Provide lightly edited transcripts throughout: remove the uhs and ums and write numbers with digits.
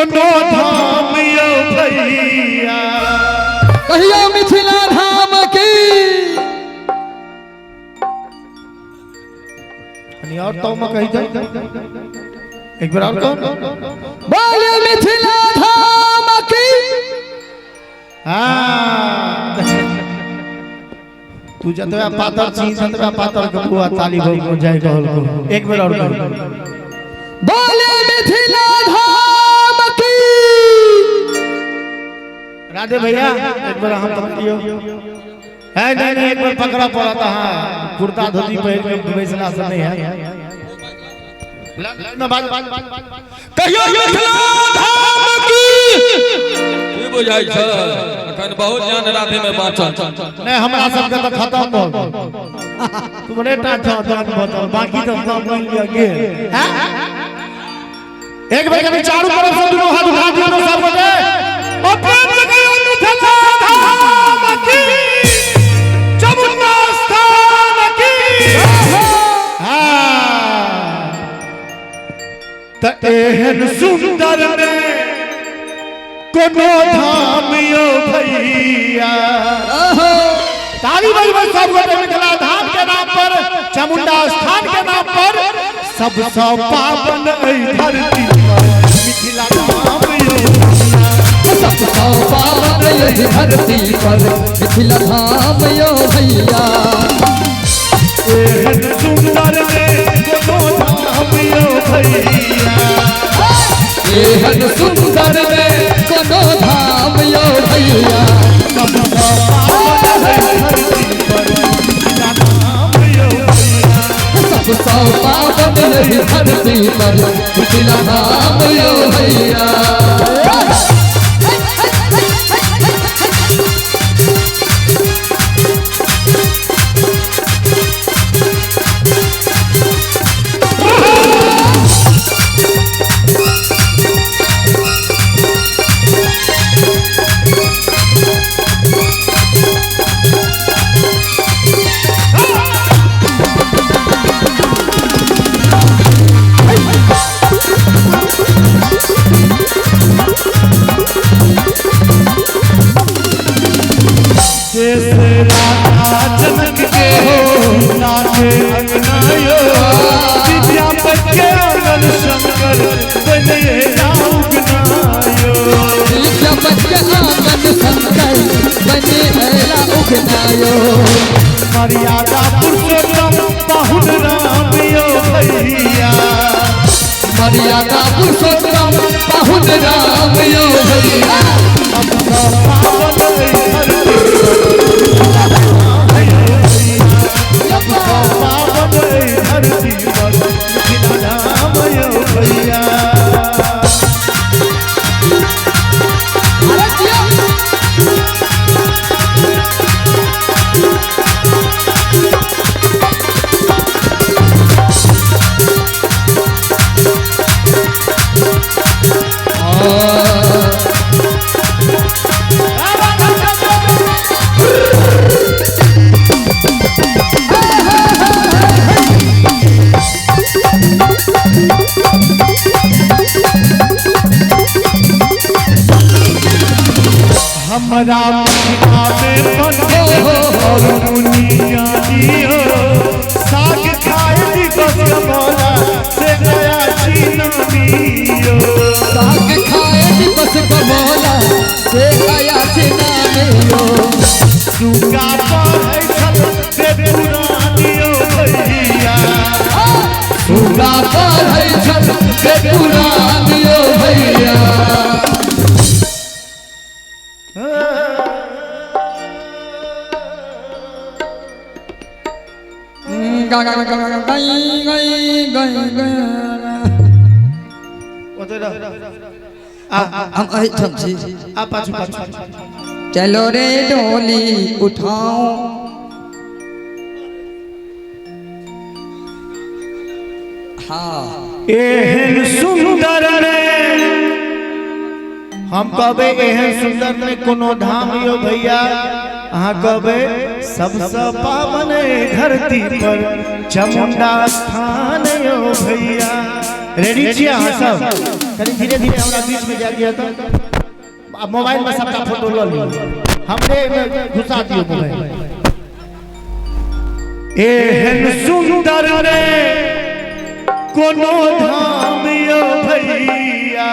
कोनो धाम यो भैया कहियो मिथिला धाम की और तो मैं कही जाए एक बार और कौन बोले मिथिला धाम की। हाँ तू जतवा पातर चीज जतवा पातर को बुआ ताली हो जाए कहल को एक बार और बोले मिथिला धाम की। राधे भैया एक बार हम पकड़ियो है नहीं एक बार पकड़ा पड़ा था। हाँ कुर्ता धोती पहन के वैसना से नहीं है कहियो मिथिला धाम की की बुझाई छ अखन बहुत जान राधे में बाँचल नहीं हमरा सब के तो खत्म हो तू बड़े टाटा जान बता बाकी तो सब मिल गया के एक बार के चारों तरफ से दोनों हाथ उठा दियो तो सब बजे और प्रेम से कहियो मिथिला धाम की चमुंडा स्थान की। त एहन सुंदर में कोनो धाम यो भैया ताली बजबे सब गोटे मिथिला धाम के नाम पर चामुंडा स्थान के नाम पर सबसे पावन एहि धरती पर मिथिला धाम यो सबसे पावन एहि धरती पर मिथिला धाम यो भैया। एहन सुंदर में कोनो धाम यो भैया एहन सुंदर में कोनो धाम यो भैया। सबसे पावन एहि धरती पर मिथिला धाम यो भैया सबसे पावन एहि धरती पर मिथिला धाम यो भैया। जनक के नाथे अंगनायो विद्यापति आंगन शंकर बने उगनायो विद्यापति आंगन शंकर बने उगनायो। मर्यादा पुरुषोत्तम पाहुन राम यो भैया मर्यादा पुरुषोत्तम पाहुन राम यो भैया। हमरा महीना में पंडित और मुनिया दियो साग खाए दिवस कमला से गया छीना दियो साग खाए दिवस कमला से गया छीना दियो। सुगा पर छल से पुरानियो भैया सुगा पर छल से पुरानियो भैया। चलो रे डोली उठाओ हाँ एहन सुंदर में हम कहबे एहन सुंदर में कोनो धाम यो भैया अहाँ कहबे सबसे पावन धरती पर चामुंडा स्थान यो भैया। रेडी छियै अहाँ सब? कनी धीरे धीरे हमरा बीच में जा दिया तो अब मोबाइल में सबका फोटो ल लियो, हमरे में घुसा दियो मोबाइल। एहन सुंदर रे कोनो धाम यो भैया,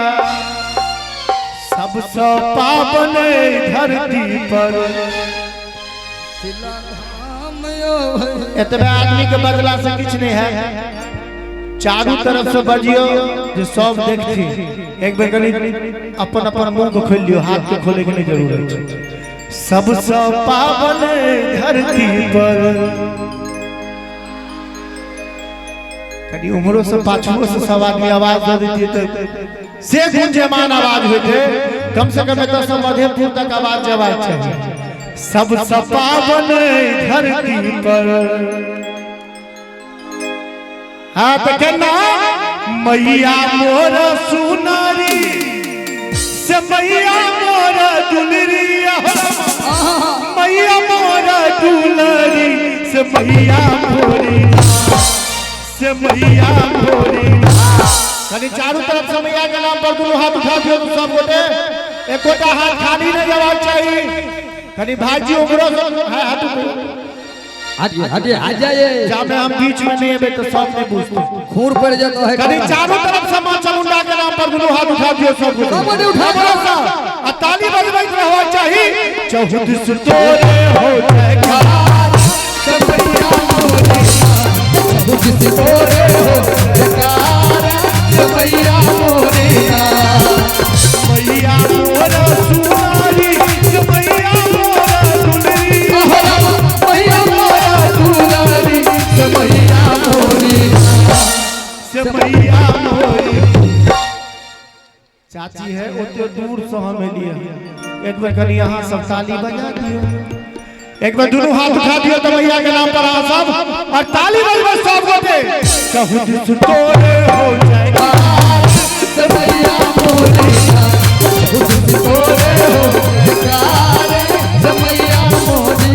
सबसे पावन धरती पर। एतबे आदमी के बदला से कुछ नहीं है, चारों तरफ से बजियो जो सब देखती। एक बेर कनी अपन अपन मुंह को खोल लियो, हाथ के खोले के नहीं जरूरत है। सबसे पावन धरती पर, कनी उम्रों से पाछुओं से सब आदमी आवाज दे देती तो से गुंजमान आवाज होते, कम से कम तो सब मधेपुर तक आवाज जवाब चाहिए। सबसे पावन धरती पर, हाँ तो कहना मैया मोर सुनारी से मैया मोर दुलरी, मैया मोर दुलरी से मैया मोरी, से मैया मोरी। कनी चारों तरफ से मैया के नाम पर दोनों हाथ उठा दियो सब गोटे, एक गोटा हाथ खाली नहीं जवाब चाहिए। कनी भाजी उमरो है हाथ हटिए हटिए हट जाइए, जब हम बीच में नहीं है तो सब नहीं पूछते, खूर पड़ जाता है। कभी चारों तरफ से मां चामुंडा के नाम पर दोनों हाथ उठा दियो सब सब ने उठा दिया, और ताली बजबैत रहवा चाहिए। चौहुदिस तोरे हो जयकार सब मैया मोरी, चौहुदिस तोरे हो जयकार सब मैया मोरी। मैया मोर सुनारी सब मैया मोर दुलरी, मैया मोर दुलरी सब मैया मोरी, सब मैया मोरी। चाची है उतने दूर से हमें लिए, एक बार कनी यहाँ सब ताली बजा दियो, एक बार दोनों हाथ उठा दियो तो मैया के नाम पर आ सब, और ताली बजबे सब गोटे। चहुदिस तोरे हो जयकार सब मैया मोरी, चहुदिस तोरे हो जयकार सब मैया मोरी।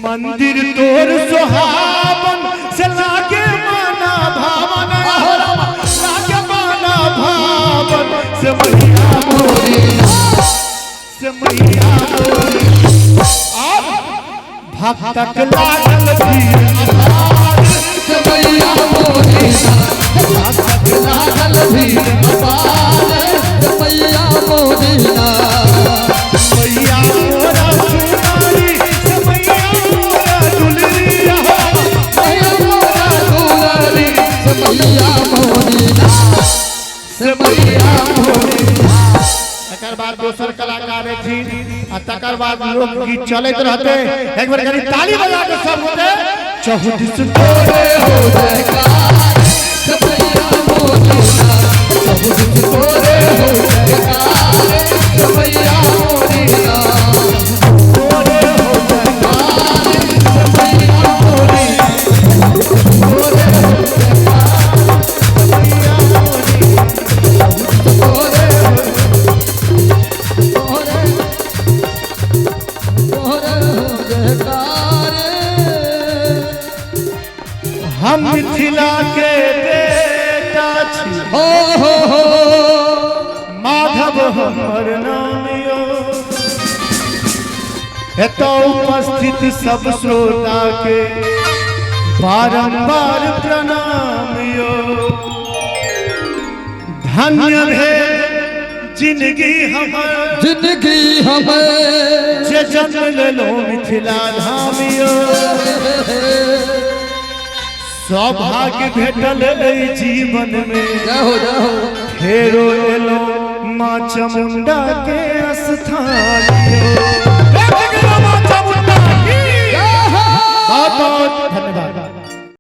मंदिर तोर सुहावन से लागे माना भावन, लागे माना भावन से मैया मोरी, से मैया मोरी। और भक्तक लागल भीड़ अपार से मैया मोरी, भक्तक लागल भीड़ अपार से मैया मोरी। मैया मोर सुनारी से मैया मोर दुलरी, मैया मोर दुलरी से मैया मोरी, से मैया मोरी। तकर बाद दोसर कलाकार थी, आ तकर बाद लोग गीत चलते रहते। एक बार कनी ताली बजा के सब होते। चहुदिस तोरे हो जयकार सब मैया मोरी, चहुदिस तोरे हो जयकार सब मैया मोरी, तोरे हो जयकार सब मैया मोरी, तोरे हो जयकार मैया मोरी, तोरे तोरे तोरे हो जयकार। हम मिथिला के बेटा छी, हो माधव हमर नाम यो। एतो उपस्थित सब श्रोता के बारंबार प्रणाम यो। धन्य भेल जिंदगी हमर, जिंदगी हमें जे जन्म लेलो मिथिला धाम यो। सौभाग्य भेटल एहि जीवन में जाओ जाओ फेरो एलो माँ चामुंडा के स्थान